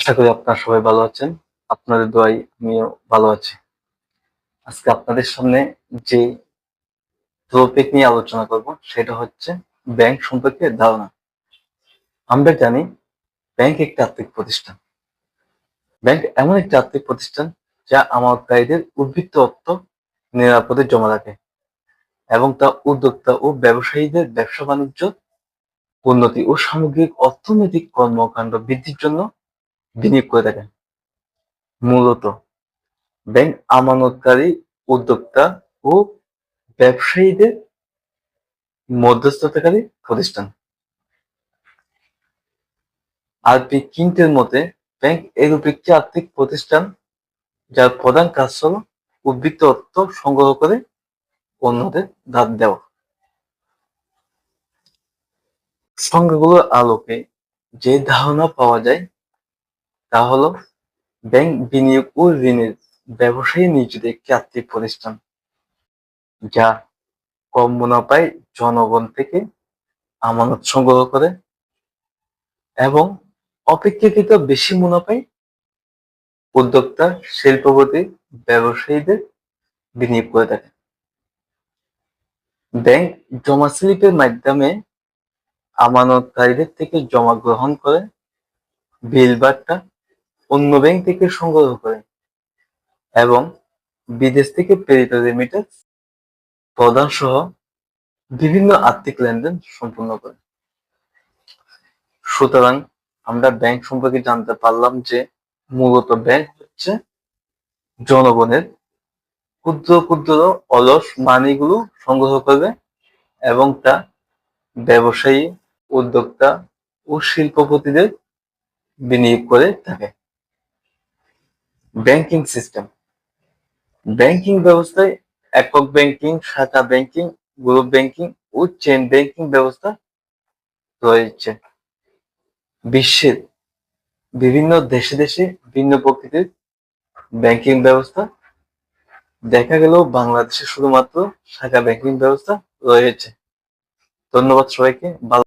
আশা করি আপনারা সবাই ভালো আছেন। আপনাদের দোয়ায় আমিও ভালো আছি। আজকে আপনাদের সামনে যে টপিক নিয়ে আলোচনা করব সেটা হচ্ছে ব্যাংক সম্পর্কে ধারণা। আমরা জানি ব্যাংক একটি আর্থিক প্রতিষ্ঠান। ব্যাংক এমন একটি আর্থিক প্রতিষ্ঠান যা আমানতকারীদের উদ্বৃত্ত অর্থ নিরাপদে জমা রাখে এবং তা উদ্যোক্তা ও ব্যবসায়ীদের ব্যবসা-বাণিজ্য উন্নতি ও সামগ্রিক অর্থনৈতিক কর্মকাণ্ড বৃদ্ধির জন্য বিনিয়োগ করে থাকে। মূলত ব্যাংক আমানতকারী, উদ্যোক্তা ও ব্যবসায়ীদের মধ্যস্থতাকারী প্রতিষ্ঠান। আরপি কিন্টের মতে, ব্যাংক এরূপ একটি আর্থিক প্রতিষ্ঠান যার প্রধান কাজ হল উদ্বৃত্ত অর্থ সংগ্রহ করে অন্যদের ধার দেওয়া। সংজ্ঞাগুলোর আলোকে যে ধারণা পাওয়া যায় তা হল ব্যাংক বিনিয়োগ ও ঋণের ব্যবসায়ী নিয়োজিত একটি আর্থিক প্রতিষ্ঠান যা কম মুনাফায় জনগণ থেকে আমানত সংগ্রহ করে এবং অপেক্ষাকৃত বেশি মুনাফায় উদ্যোক্তা, শিল্পপতি, ব্যবসায়ীদের বিনিয়োগ করে থাকে। ব্যাংক জমা স্লিপের মাধ্যমে আমানতকারীদের থেকে জমা গ্রহণ করে, বিল বার্তা অন্য ব্যাংক থেকে সংগ্রহ করে এবং বিদেশ থেকে প্রেরিত রেমিটেন্স প্রদান সহ বিভিন্ন আর্থিক লেনদেন সম্পন্ন করে। সুতরাং আমরা ব্যাংক সম্পর্কে জানতে পারলাম যে মূলত ব্যাংক হচ্ছে জনগণের ক্ষুদ্র ক্ষুদ্র অলস মানিগুলো সংগ্রহ করবে এবং তা ব্যবসায়ী, উদ্যোক্তা ও শিল্পপতিদের বিনিয়োগ করে থাকে। Banking system. ব্যাংকিং ব্যবস্থায় একক ব্যাংকিং, শাখা ব্যাংকিং, গ্রুপ ব্যাংকিং ও চেইন ব্যাংকিং ব্যবস্থা রয়েছে। বিশ্বের বিভিন্ন দেশে দেশে ভিন্ন প্রকৃতির ব্যাংকিং ব্যবস্থা দেখা গেলেও বাংলাদেশে শুধুমাত্র শাখা ব্যাংকিং ব্যবস্থা রয়েছে। ধন্যবাদ সবাইকে।